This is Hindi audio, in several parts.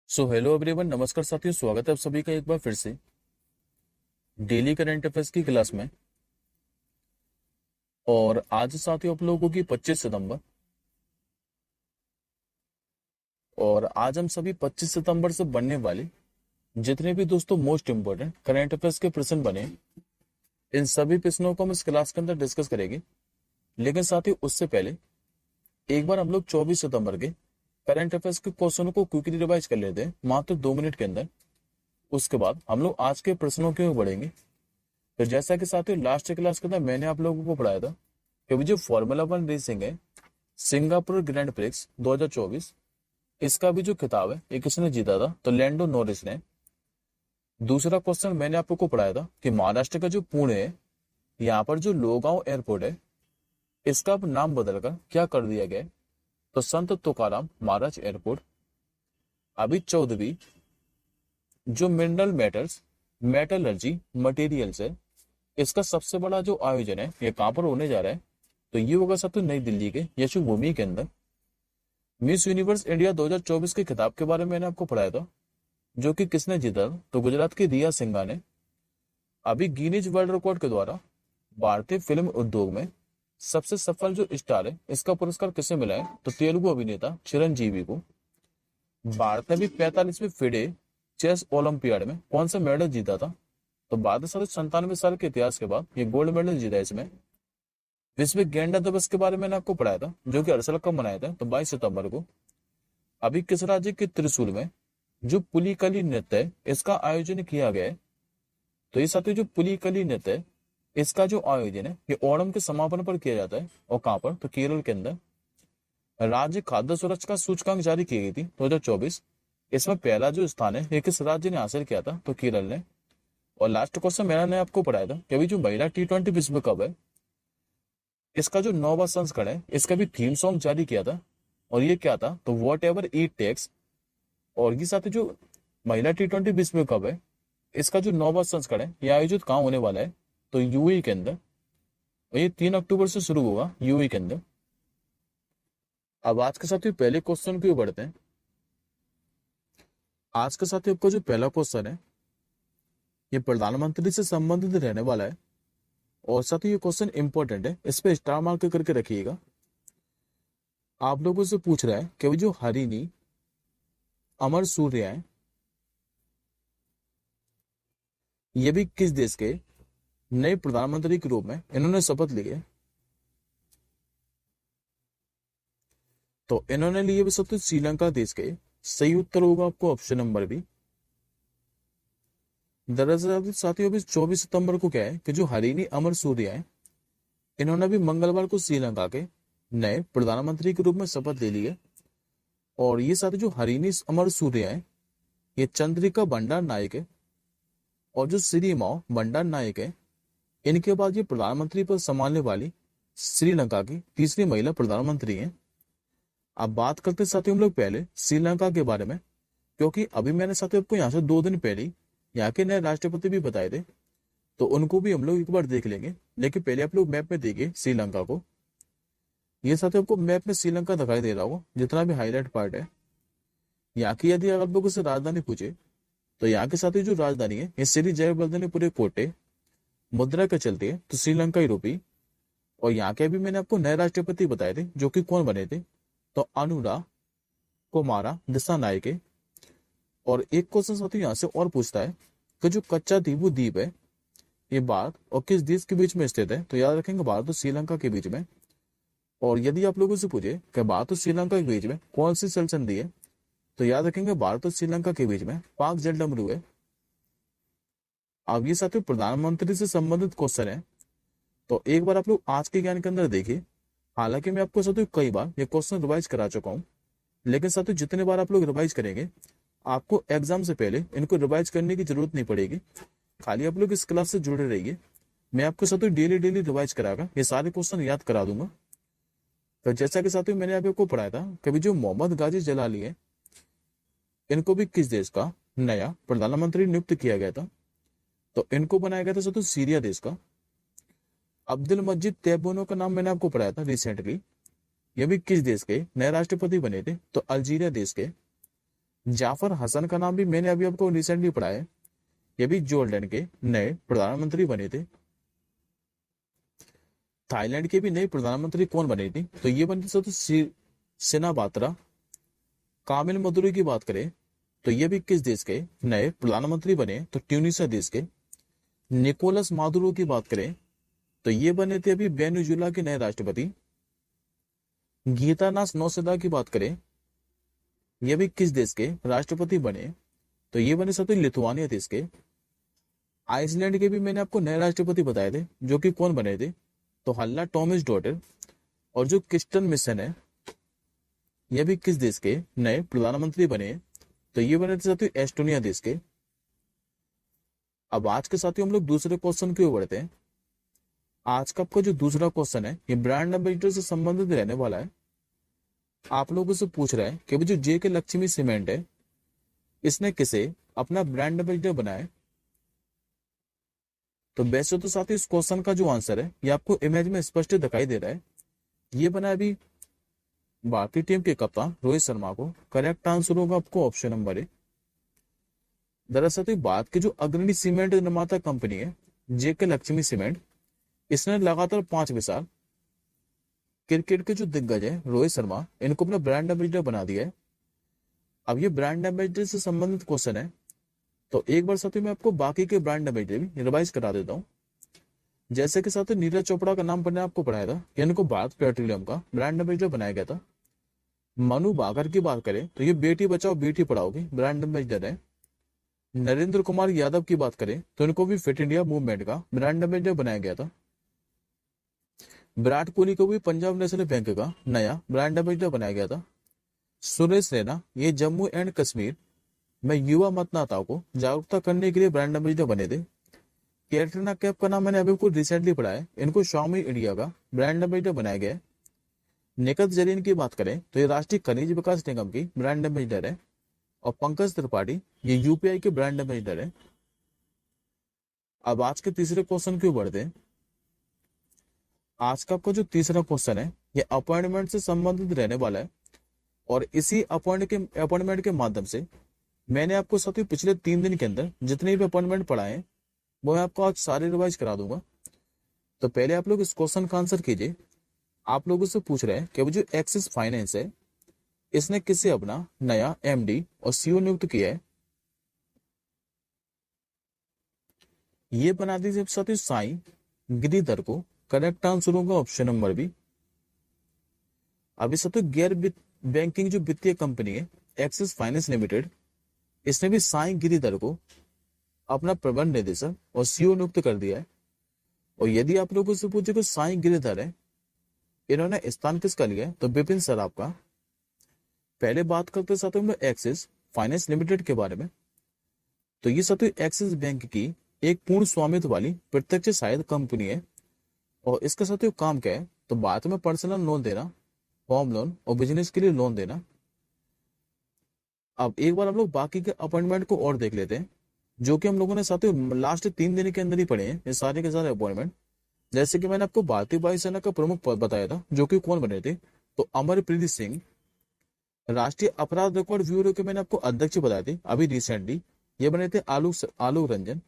सो हेलो एवरीवन, नमस्कार साथियों, स्वागत है आप सभी का एक बार फिर से डेली करंट अफेयर्स की क्लास में। और आज साथियों आप लोगों की 25 सितंबर, और आज हम सभी 25 सितंबर से बनने वाले जितने भी दोस्तों मोस्ट इंपोर्टेंट करंट अफेयर्स के प्रश्न बने, इन सभी प्रश्नों को हम इस क्लास के अंदर डिस्कस करेंगे। लेकिन साथियों उससे पहले एक बार हम लोग 24 सितंबर के करंट अफेयर्स के क्वेश्चनों को क्विकली रिवाइज कर लेते हैं मात्र 2 मिनट के अंदर। उसके बाद हम लोग आज के प्रश्नों की ओर बढ़ेंगे। तो जैसा कि साथियों लास्ट क्लास के अंदर मैंने आप लोगों को पढ़ाया था कि जो फॉर्मूला वन रेसिंग है, सिंगापुर ग्रैंड प्रिक्स 2024, इसका भी जो खिताब है ये किसने जीता था? तो लैंडो नॉरिस ने। दूसरा क्वेश्चन मैंने आप लोग को पढ़ाया था कि महाराष्ट्र का जो पुणे है, यहाँ पर जो लोगांव एयरपोर्ट है, इसका अब नाम बदलकर क्या कर दिया गया है? तो संत तुकाराम महाराज एयरपोर्ट। अभी 14वीं जो मिनरल मेटल्स मेटलर्जी मटेरियल्स है, इसका सबसे बड़ा जो आयोजन है ये कहां पर होने जा रहा है? तो ये होगा सब तो नई दिल्ली के यशोभूमि के अंदर। मिस यूनिवर्स इंडिया 2024 के खिताब के बारे में मैंने आपको पढ़ाया था, जो कि किसने जीता? तो गुजरात की रिया सिंघा ने। अभी गिनीज वर्ल्ड रिकॉर्ड के द्वारा भारतीय फिल्म उद्योग में सबसे सफल जो स्टार है, इसका पुरस्कार किसे मिला है? तो तेलुगु अभिनेता चिरंजीवी को। भारत ने भी 45वीं फिडे चेस ओलंपियाड में कौन सा मेडल जीता था? तो 1297 साल के इतिहास के बाद ये गोल्ड मेडल जीता है इसमें। विश्व गेंडा दिवस के बारे में मैंने आपको पढ़ाया था, जो कि हर कब मनाया था? तो 22 सितंबर को। अभी किस राज्य के त्रिशूल में जो पुलिकली नृत्य है, इसका आयोजन किया गया है? तो ये साथियों जो पुलिकली नृत्य है, इसका जो आयोजन है ये ओणम के समापन पर किया जाता है। और कहां पर? तो केरल के अंदर। राज्य खाद्य सुरक्षा सूचकांक जारी की गई थी 2024, इसमें पहला जो स्थान है ये किस राज्य ने हासिल किया था? तो केरल ने। और लास्ट क्वेश्चन मैंने आपको पढ़ाया था कि अभी जो महिला T20 विश्व कप है, इसका जो 9वां संस्करण है, इसका भी थीम सॉन्ग जारी किया था। और ये क्या था? तो वॉट एवर इट टेक्स। और ये साथ ही जो महिला T20 विश्व कप है, इसका जो 9वां संस्करण है ये आयोजित कहाँ होने वाला है? तो यूएई के अंदर। और ये 3 अक्टूबर से शुरू होगा यूएई के अंदर। अब आज के साथ ही पहले क्वेश्चन की ओर बढ़ते हैं। आज के साथ ही आपका जो पहला क्वेश्चन है ये प्रधानमंत्री से संबंधित रहने वाला है। और साथ ही ये क्वेश्चन इंपॉर्टेंट है, इस पे स्टार मार्क करके रखिएगा। आप लोगों से पूछ रहा है कि वो जो हरिणी अमर सूर्य है, ये भी किस देश के नए प्रधानमंत्री के रूप में इन्होंने शपथ ली है? तो इन्होंने लिए भी शपथ श्रीलंका देश के। सही उत्तर होगा आपको ऑप्शन नंबर बी। दरअसल साथियों अभी 24 सितंबर को क्या है कि जो हरिणी अमर सूर्य है, इन्होंने भी मंगलवार को श्रीलंका के नए प्रधानमंत्री के रूप में शपथ ले ली है। और ये साथी जो हरिणी अमर सूर्य है, ये चंद्रिका भंडार नायक है। और जो श्री माओ भंडार नायक है, इनके बाद ये प्रधानमंत्री पद संभालने वाली श्रीलंका की तीसरी महिला प्रधानमंत्री हैं। अब बात करते हैं साथियों हम लोग पहले श्रीलंका के बारे में, क्योंकि अभी मैंने साथियों आपको यहाँ से 2 दिन पहले ही यहाँ के नए राष्ट्रपति भी बताए थे, तो उनको भी हम लोग एक बार देख लेंगे। लेकिन पहले आप लोग मैप में देखिए श्रीलंका को। ये साथियों आपको मैप में श्रीलंका दिखाई दे रहा होगा, जितना भी हाईलाइट पार्ट है। यहाँ की यदि आप लोगों से राजधानी पूछे, तो यहाँ के साथ ही जो राजधानी है ये श्री जयवर्धने पूरे कोटे मुद्रा के चलती है, तो श्रीलंका ही रूपी। और यहाँ के अभी मैंने आपको नए राष्ट्रपति बताए थे, जो कि कौन बने थे? तो अनुरा कुमारा दिसानायके। और एक क्वेश्चन साथियों यहाँ से और पूछता है कि जो कच्चा द्वीप द्वीप है, ये भारत और किस देश के बीच में स्थित है? तो याद रखेंगे भारत और श्रीलंका के बीच में। और यदि आप लोगों से पूछे कि भारत और श्रीलंका के बीच में कौन सी जल संधि है, तो याद रखेंगे भारत और श्रीलंका के बीच में पाक जल डमरू है। अब ये साथियों प्रधानमंत्री से संबंधित क्वेश्चन है, तो एक बार आप लोग आज के ज्ञान के अंदर देखिए। हालांकि मैं आपको साथियों कई बार ये क्वेश्चन रिवाइज करा चुका हूँ, लेकिन साथियों जितने बार आप लोग रिवाइज करेंगे, आपको एग्जाम से पहले इनको रिवाइज करने की जरूरत नहीं पड़ेगी। खाली आप लोग इस क्लास से जुड़े रहिए, मैं आपको साथियों डेली डेली रिवाइज करागा, ये सारे क्वेश्चन याद करा दूंगा। तो जैसा कि साथियों मैंने आपको पढ़ाया था, कभी जो मोहम्मद गाजी जलाली है, इनको भी किस देश का नया प्रधानमंत्री नियुक्त किया गया था? तो इनको बनाया गया था साथियों सीरिया देश का। अब्दुल मजीद तैबूनो का नाम मैंने आपको पढ़ाया था रिसेंटली, ये भी किस देश के नए राष्ट्रपति बने थे? तो अल्जीरिया देश के। जाफर हसन का नाम भी मैंने अभी आपको रिसेंटली पढ़ा है, ये भी जॉर्डन के नए प्रधानमंत्री बने थे। थाईलैंड के भी नए प्रधानमंत्री कौन बने थे, तो ये बने थे सेना बात्रा। कामिल मदुरी की बात करें तो ये भी किस देश के नए प्रधानमंत्री बने, तो ट्यूनीशिया देश के। निकोलस मादुरो की बात करें तो ये बने थे अभी वेनेजुएला के नए राष्ट्रपति। गीतानास नौसेना की बात करें, ये भी किस देश के राष्ट्रपति बने, तो ये बने सकते लिथुआनिया देश के। आइसलैंड के भी मैंने आपको नए राष्ट्रपति बताए थे, जो कि कौन बने थे, तो हल्ला टॉमिस डॉटर। और जो क्रिस्टन मिशन है, यह भी किस देश के नए प्रधानमंत्री बने, तो ये बने थे साथियों एस्टोनिया देश के। अब आज के साथियों हम लोग दूसरे क्वेश्चन की ओर बढ़ते हैं। आज का आपका जो दूसरा क्वेश्चन है, ये ब्रांड एम्बेसडर से संबंधित रहने वाला है। आप लोगों से पूछ रहा है कि जो जे के लक्ष्मी सीमेंट है, इसने किसे अपना ब्रांड एम्बेसडर बनाया। तो वैसे तो साथियों इस क्वेश्चन का जो आंसर है, ये आपको इमेज में स्पष्ट दिखाई दे रहा है। ये बना अभी भारतीय टीम के कप्तान रोहित शर्मा को। करेक्ट आंसर होगा आपको ऑप्शन नंबर ए। दरअसल भारत की जो अग्रणी सीमेंट निर्माता कंपनी है जेके लक्ष्मी सीमेंट, इसने लगातार 5वें साल क्रिकेट के जो दिग्गज है रोहित शर्मा, इनको अपना ब्रांड एम्बेसडर बना दिया है। अब ये ब्रांड एम्बेसडर से संबंधित क्वेश्चन है, तो एक बार साथियों मैं आपको बाकी के ब्रांड एम्बेसडर भी रिवाइज करा देता हूँ। जैसे कि साथियों नीरज चोपड़ा का नाम मैंने आपको पढ़ाया था, इनको भारत पेट्रोलियम का ब्रांड एम्बेसडर बनाया गया था। मनु भाकर की बात करें तो ये बेटी बचाओ बेटी पढ़ाओ की ब्रांड एम्बेसडर है। नरेंद्र कुमार यादव की बात करें तो इनको भी फिट इंडिया मूवमेंट का ब्रांड एम्बेसडर बनाया गया था। विराट कोहली को भी पंजाब नेशनल बैंक का नया ब्रांड एम्बेसडर बनाया गया था। सुरेश रैना ये जम्मू एंड कश्मीर में युवा मतदाताओं को जागरूकता करने के लिए ब्रांड एम्बेसडर बने थे। कैटरीना कैफ का नाम मैंने अभी कुछ रिसेंटली पढ़ा है, इनको शाओमी इंडिया का ब्रांड एम्बेसडर बनाया गया है। निखत जरीन की बात करें तो ये राष्ट्रीय खनिज विकास निगम की ब्रांड एम्बेसडर है। और पंकज त्रिपाठी ये यूपीआई के ब्रांड एम्बेसडर है। अब आज के तीसरे क्वेश्चन की ओर बढ़ते हैं। आज का आपका जो तीसरा क्वेश्चन है, ये अपॉइंटमेंट से संबंधित रहने वाला है। और इसी अपॉइंटमेंट के माध्यम से मैंने आपको साथियों पिछले 3 दिन के अंदर जितने भी अपॉइंटमेंट पढ़ाए हैं, वो मैं आपको आज सारे रिवाइज करा दूंगा। तो पहले आप लोग इस क्वेश्चन का आंसर कीजिए। आप लोगों से पूछ रहे हैं कि जो एक्सिस फाइनेंस है, इसने किसे अपना नया एमडी और सीईओ नियुक्त किया है। ये बना दीजिए साथियों साई गिरिधर को। करेक्ट आंसर होगा ऑप्शन नंबर बी। अभी साथियों गैर बैंकिंग जो वित्तीय कंपनी है एक्सिस फाइनेंस लिमिटेड, इसने भी साई गिरिधर को अपना प्रबंध निदेशक और सीईओ नियुक्त कर दिया है। और यदि आप लोगों से पूछे कि साई गिरिधर है, इन्होंने स्थान किसका लिया है, तो बिपिन सराफ का। पहले बात करते साथियों में एक्सिस फाइनेंस लिमिटेड के बारे में। तो ये साथियों एक्सिस बैंक की एक पूर्ण स्वामित्व वाली प्रत्यक्ष सहायता कंपनी है। और इसका साथियों काम क्या है, तो बाद में पर्सनल लोन देना, होम लोन और बिजनेस के लिए लोन देना। अब एक बार हम लोग बाकी के अपॉइंटमेंट को और देख लेते हैं, जो कि हम लोगों ने साथियों लास्ट 3 दिन के अंदर ही पढ़े हैं ये सारे के सारे अपॉइंटमेंट। जैसे कि मैंने आपको भारतीय वायुसेना का प्रमुख पद बताया था, जो कि कौन बने थे, तो अमरप्रीत सिंह। राष्ट्रीय अपराध रिकॉर्ड ब्यूरो के मैंने आपको अध्यक्ष बताए थे अभी रिसेंटली, ये बने थे Alok Ranjan.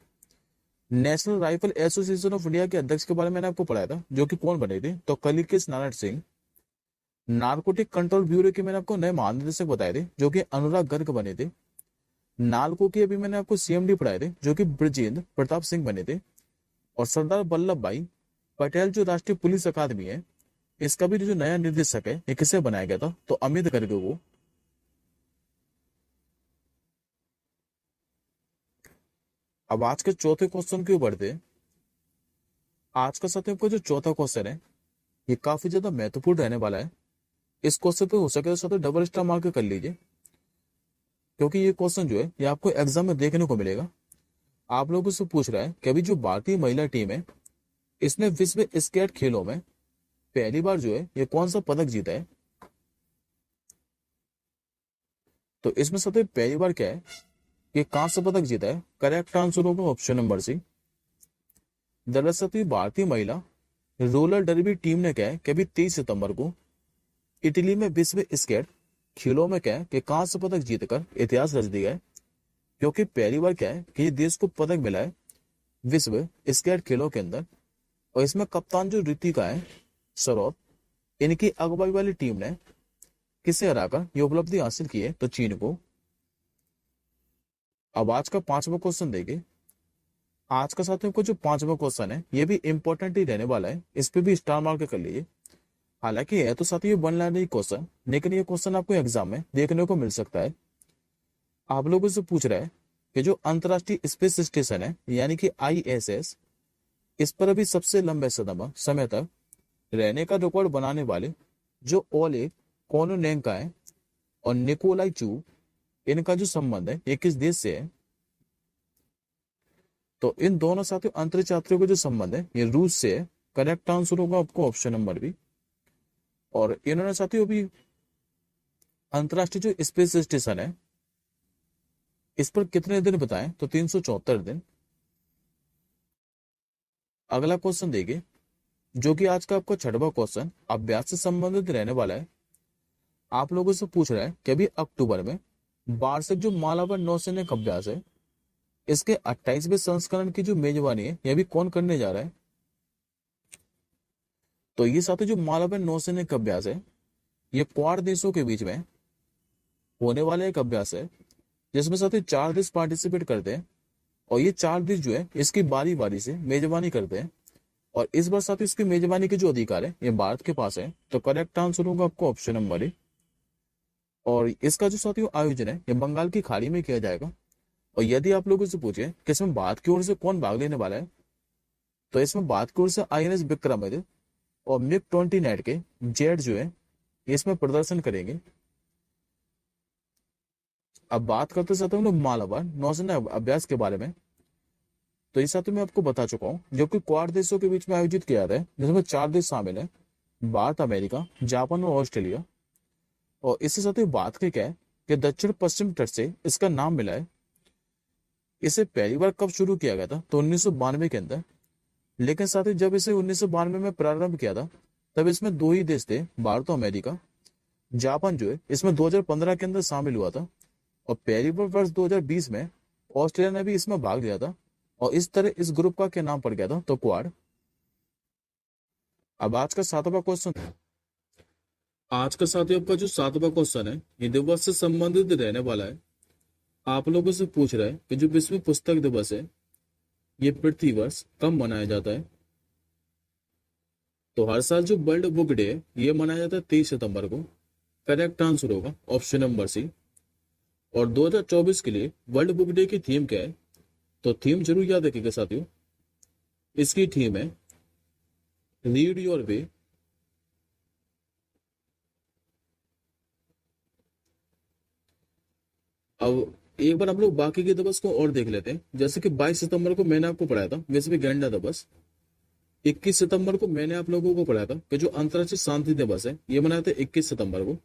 National rifle association of India के अध्यक्ष के बारे में मैंने आपको पढ़ाया था, जो कि कौन बने थे, तो Kalikesh Narayan Singh. Narcotic control bureau के मैंने आपको नए महानिदेशक बताए थे, जो कि अनुराग गर्ग बने थे। नालको के अभी मैंने आपको सीएमडी पढ़ाए थे, जो कि ब्रजेंद्र प्रताप सिंह बने थे। और सरदार वल्लभ भाई पटेल जो राष्ट्रीय पुलिस अकादमी है, इसका भी जो नया निर्देशक है, ये किसे बनाया गया था, तो अमित गर्ग को। अब आज के चौथे क्वेश्चन की ओर बढ़ते हैं। आज का साथियों को जो चौथा क्वेश्चन है, ये काफी ज्यादा महत्वपूर्ण रहने वाला है। इस क्वेश्चन पे हो सके तो साथियों डबल स्टार मार्क कर लीजिए, क्योंकि ये क्वेश्चन जो है ये आपको एग्जाम में देखने को मिलेगा। आप लोगों से पूछ रहा है कि अभी जो भारतीय महिला टीम है, इसने विश्व स्केट खेलों में पहली बार जो है ये कौन सा पदक जीता है। तो इसमें सबसे पहली बार क्या है, ये कांस्य पदक जीता है। करेक्ट आंसर होगा ऑप्शन नंबर सी। दरअसल भारतीय महिला रोलर डर्बी टीम ने क्या है कि अभी 23 सितंबर को इटली में विश्व स्केट खेलों में क्या है कि कांस्य पदक जीतकर इतिहास रच दिया है, क्योंकि पहली बार क्या है कि ये देश को पदक मिला है विश्व स्केट खेलों के अंदर। और इसमें कप्तान जो ऋतिका है सौरभ, इनकी अगुवाई वाली टीम ने किसे हराकर ये उपलब्धि हासिल की है, तो चीन को। अब आज का 5वां क्वेश्चन देंगे। आज का साथियों को जो 5वां क्वेश्चन है ये भी इंपॉर्टेंट ही रहने वाला है, इस पे भी स्टार मार्क कर लीजिए। हालांकि है तो साथियों ये वन लाइनर क्वेश्चन, लेकिन ये क्वेश्चन आपको एग्जाम में देखने को मिल सकता है। आप लोगों से पूछ रहा है कि जो अंतरराष्ट्रीय स्पेस स्टेशन है यानी कि ISS, इस पर अभी सबसे लंबे समय तक रहने का रिकॉर्ड बनाने वाले जो ओले कोनोनेंका है और निकोलाई चू, इनका जो संबंध है ये किस देश से है? तो इन दोनों साथियों अंतरिक्ष यात्रियों का जो संबंध है ये रूस से है। करेक्ट आंसर होगा आपको ऑप्शन नंबर बी। और इन्होंने साथियों अभी अंतरराष्ट्रीय जो स्पेस स्टेशन है इस पर कितने दिन बताएं, तो 374 दिन। अगला क्वेश्चन देखिए, जो कि आज का आपका 6वां क्वेश्चन अभ्यास से संबंधित रहने वाला है। आप लोगों से पूछ रहा है कि अभी अक्टूबर में वार्षिक जो मालाबार नौसैनिक अभ्यास है इसके 28वें संस्करण की जो मेजबानी है यह भी कौन करने जा रहा है? तो ये साथ जो मालाबार नौसैनिक अभ्यास है ये क्वाड देशों के बीच में होने वाला एक अभ्यास है, जिसमें साथ 4 देश पार्टिसिपेट करते हैं। और ये 4 देश जो है इसकी बारी बारी से मेजबानी करते हैं। और इस बार साथ इसकी मेजबानी के जो अधिकार है ये भारत के पास है। तो करेक्ट आंसर होगा आपको ऑप्शन नंबर ए। और इसका जो साथियों आयोजन है ये बंगाल की खाड़ी में किया जाएगा। और यदि आप लोगों से पूछे कि इसमें भारत की ओर से कौन भाग लेने वाला है, तो इसमें भारत की ओर से INS विक्रमादित्य और MiG-29 के जेट जो है ये इसमें प्रदर्शन करेंगे। अब बात करते साथियों लोग मालाबार नौसैनिक अभ्यास के बारे में। तो इस साथ मैं आपको बता चुका हूँ, जो कि क्वाड देशों के बीच में आयोजित किया जाता है, जिसमें 4 देश शामिल है, भारत, अमेरिका, जापान और ऑस्ट्रेलिया। और इसके साथ ही बात की क्या है कि दक्षिण पश्चिम तट से इसका नाम मिला है। इसे पहली बार कब शुरू किया गया था, तो 1992 के अंदर। लेकिन साथ ही जब इसे 1992 में प्रारंभ किया था तब इसमें 2 ही देश थे, भारत और अमेरिका। जापान जो है इसमें 2015 के अंदर शामिल हुआ था। और पहली बार वर्ष 2020 में ऑस्ट्रेलिया ने भी इसमें भाग लिया था। और इस तरह इस ग्रुप का क्या नाम पड़ गया था, तो क्वाड। अब आज का 7वां क्वेश्चन। आज का साथियों आपका जो 7वां क्वेश्चन है ये दिवस से संबंधित रहने वाला है। आप लोगों से पूछ रहा है कि जो विश्व पुस्तक दिवस है ये प्रति वर्ष कब मनाया जाता है? तो हर साल जो वर्ल्ड बुक डे है ये मनाया जाता है 23 सितंबर को। करेक्ट आंसर होगा ऑप्शन नंबर सी। और 2024 के लिए वर्ल्ड बुक डे की थीम क्या है? तो थीम जरूर याद रखिएगा साथियों, इसकी थीम है रीड योर वे। अब एक बार हम लोग बाकी के दिवस को और देख लेते हैं। जैसे कि 22 सितंबर को मैंने आपको पढ़ाया था विश्व गैंडा दिवस। 21 सितंबर को मैंने आप लोगों को पढ़ाया था कि जो अंतर्राष्ट्रीय शांति दिवस है ये मनाया था 21 सितंबर को।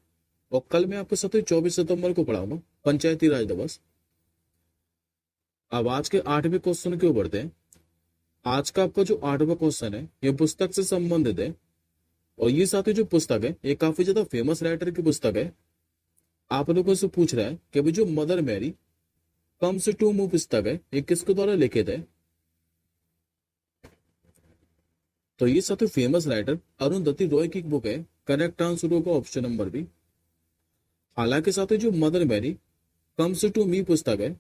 और कल मैं आपके साथ 24 सितंबर को पढ़ाऊंगा पंचायती राज दिवस। अब आज के 8वें क्वेश्चन के ऊपर बढ़ते हैं। आज का आपका जो 8वां क्वेश्चन है ये पुस्तक से संबंधित है। और ये साथी जो पुस्तक है ये काफी ज्यादा फेमस राइटर की पुस्तक है। आप लोगों से पूछ रहा है कि भाई जो Mother Mary comes to move पुस्तक है ये किसके द्वारा लिखित है? तो ये साथी फेमस राइटर अरुंधति रॉय की बुक है। करेक्ट आंसर होगा ऑप्शन नंबर बी। हालांकि साथी जो Mother Mary comes to me पुस्तक है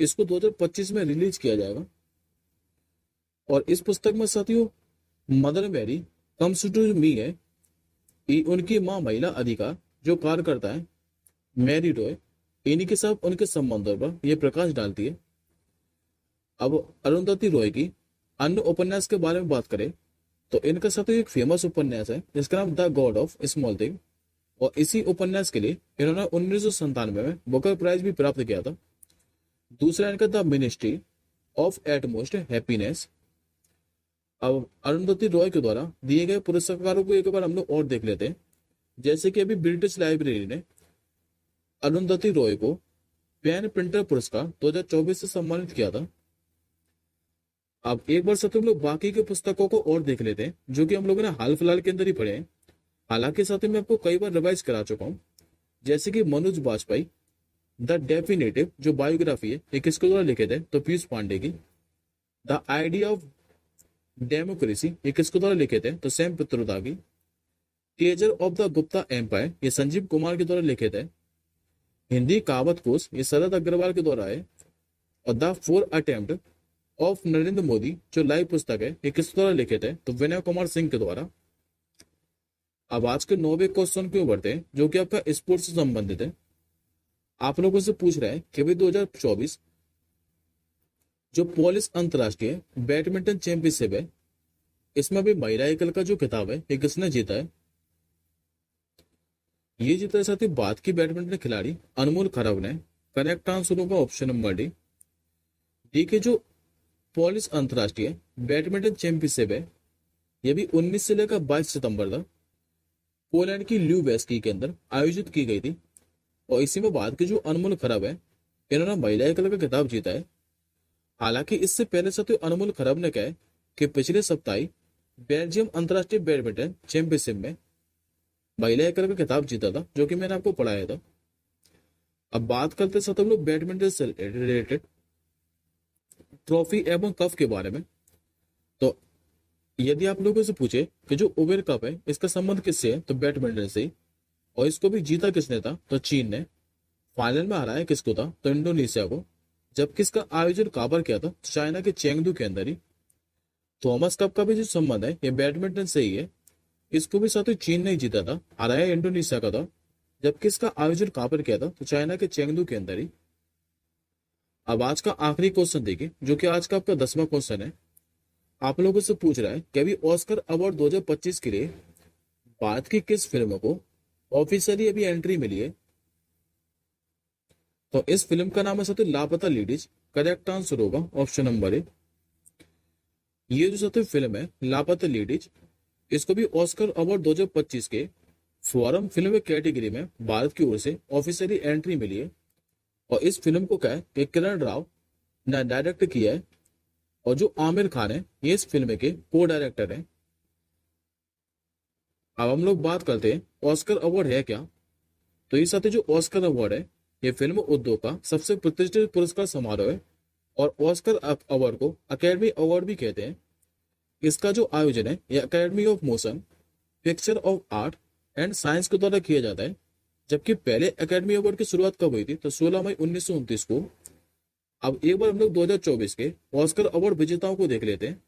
इसको 2025 में रिलीज किया जाएगा। और इस पुस्तक में साथियों Mother Mary comes to me है, ये उनकी मां महिला अधिकार जो कार्य करता है मैरी रॉय, इन्हीं के साथ उनके संबंधों पर यह प्रकाश डालती है। अब अरुंधति रॉय की अन्य उपन्यास के बारे में बात करें तो इनका साथियों एक फेमस उपन्यास है जिसका नाम the God of small thing. और इसी उपन्यास के लिए इन्होंने 1997 में बुकर प्राइज भी प्राप्त किया था। दूसरा इनका the ministry of utmost happiness. अब अरुंधति रॉय के द्वारा दिए गए पुरस्कारों को एक बार हम लोग और देख लेते हैं। जैसे कि अभी ब्रिटिश लाइब्रेरी ने अरुंधति रॉय को पेन प्रिंटर पुरस्कार 2024 से सम्मानित किया था। अब एक बार साथ हम लोग बाकी के पुस्तकों को और देख लेते हैं जो कि हम लोगों ने हाल फिलहाल के अंदर ही पढ़े हैं। हालांकि साथ ही मैं आपको कई बार रिवाइज करा चुका हूँ। जैसे कि मनोज बाजपेयी, द डेफिनेटिव जो बायोग्राफी है ये किसके द्वारा लिखे थे, तो पीयूष पांडे की। द आइडिया ऑफ डेमोक्रेसी ये किसके द्वारा लिखे थे, तो सैम पित्रोदा की। टेजर ऑफ द गुप्ता एम्पायर ये संजीव कुमार के द्वारा लिखे थे। हिंदी कहावत कोश ये शरद अग्रवाल के द्वारा है। और the four attempt of Narendra Modi जो लाइव पुस्तक है ये किस द्वारा लिखे थे, तो विनय कुमार सिंह के द्वारा। अब आज के 9वें क्वेश्चन की ओर बढ़ते हैं जो कि आपका स्पोर्ट्स से संबंधित है। आप लोगों से पूछ रहे हैं कि भाई 2024 जो पोलिस अंतरराष्ट्रीय बैडमिंटन चैंपियनशिप है इसमें भी महिला एकल का जो खिताब है ये किसने जीता है। ये जीता है साथी भारत की बैडमिंटन खिलाड़ी अनमोल खरब ने। करेक्ट आंसर होगा ऑप्शन नंबर डी। डी के जो पोलिस अंतरराष्ट्रीय बैडमिंटन चैंपियनशिप है ये भी 19 से लेकर 22 सितंबर तक पोलैंड की ल्यूबेस्की के अंदर आयोजित की गई थी। और इसी में भारत के जो अनमोल खरब है इन्होंने महिला एकल का खिताब जीता है। हालांकि इससे पहले साथियों अनमोल खरब ने कहा है कि पिछले सप्ताह ही बेल्जियम अंतरराष्ट्रीय बैडमिंटन चैंपियनशिप में महिला एकल का खिताब जीता था जो कि मैंने आपको पढ़ाया था। अब बात करते साथ हम लोग बैडमिंटन से रिलेटेड ट्रॉफी एवं कप के बारे में। तो यदि आप लोगों से पूछे कि जो उबेर कप है इसका संबंध किससे है, तो बैडमिंटन से। और इसको भी जीता किसने था, तो चीन ने। फाइनल में हराया किसको था, तो इंडोनेशिया को। जबकि इसका आयोजन कहाँ पर किया था, तो चाइना के चेंगडू के अंदर ही। थॉमस कप का भी जो संबंध है ये बैडमिंटन से ही है। इसको भी साथ ही चीन ने ही जीता था, हराया इंडोनेशिया का था। जबकि इसका आयोजन कहाँ पर किया था, तो चाइना के चेंगडू के अंदर ही। अब आज का आखिरी क्वेश्चन देखिए जो कि आज का आपका 10वां क्वेश्चन है। आप लोगों से पूछ रहा है कि अभी ऑस्कर अवार्ड 2025 के लिए भारत की किस फिल्म को ऑफिशियली अभी एंट्री मिली है। तो इस फिल्म का नाम है साथियों लापता लेडीज। करेक्ट आंसर होगा ऑप्शन नंबर ए। ये जो साथियों फिल्म है लापता लेडीज इसको भी ऑस्कर अवार्ड 2025 के फॉरम फिल्म कैटेगरी में भारत की ओर से ऑफिशियली एंट्री मिली है। और इस फिल्म को क्या है कि किरण राव ने डायरेक्ट किया है। और जो आमिर खान है ये इस फिल्म के को डायरेक्टर हैं। अब हम लोग बात करते हैं ऑस्कर अवार्ड है क्या। तो ये साथी जो ऑस्कर अवार्ड है ये फिल्म उद्योग का सबसे प्रतिष्ठित पुरस्कार समारोह है। और ऑस्कर अवार्ड को अकेडमी अवार्ड भी कहते हैं। इसका जो आयोजन है ये academy of motion picture of art and science के द्वारा किया जाता है। जबकि पहले अकेडमी अवार्ड की शुरुआत कब हुई थी, तो 16 मई 1929 को। अब एक बार हम लोग 2024 के ऑस्कर अवार्ड विजेताओं को देख लेते हैं।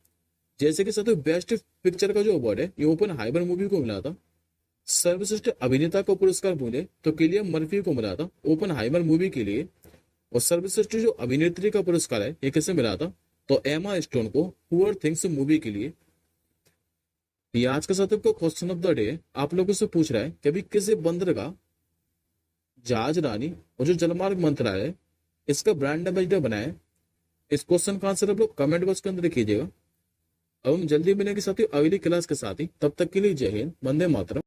जैसे कि साथियों बेस्ट पिक्चर का जो अवार्ड है ये ओपनहाइमर मूवी को मिला था। सर्वश्रेष्ठ अभिनेता का पुरस्कार मिले तो किलियन मर्फी को मिला था ओपनहाइमर मूवी के लिए। और सर्वश्रेष्ठ जो अभिनेत्री का पुरस्कार है ये किसे मिला था, तो एमा स्टोन को पुअर थिंग्स मूवी के लिए। ये आज का साथियों का क्वेश्चन ऑफ द डे आप लोगों से पूछ रहा है कि अभी किस बंदरगाह जहाज रानी और जो जलमार्ग मंत्रालय इसका ब्रांड एम्बेसडर बनाए। इस क्वेश्चन का आंसर आप लोग कमेंट बॉक्स के अंदर कीजिएगा। अब हम जल्दी मिलेंगे साथियों अगली क्लास के साथ ही। तब तक के लिए जय हिंद, वंदे मातरम।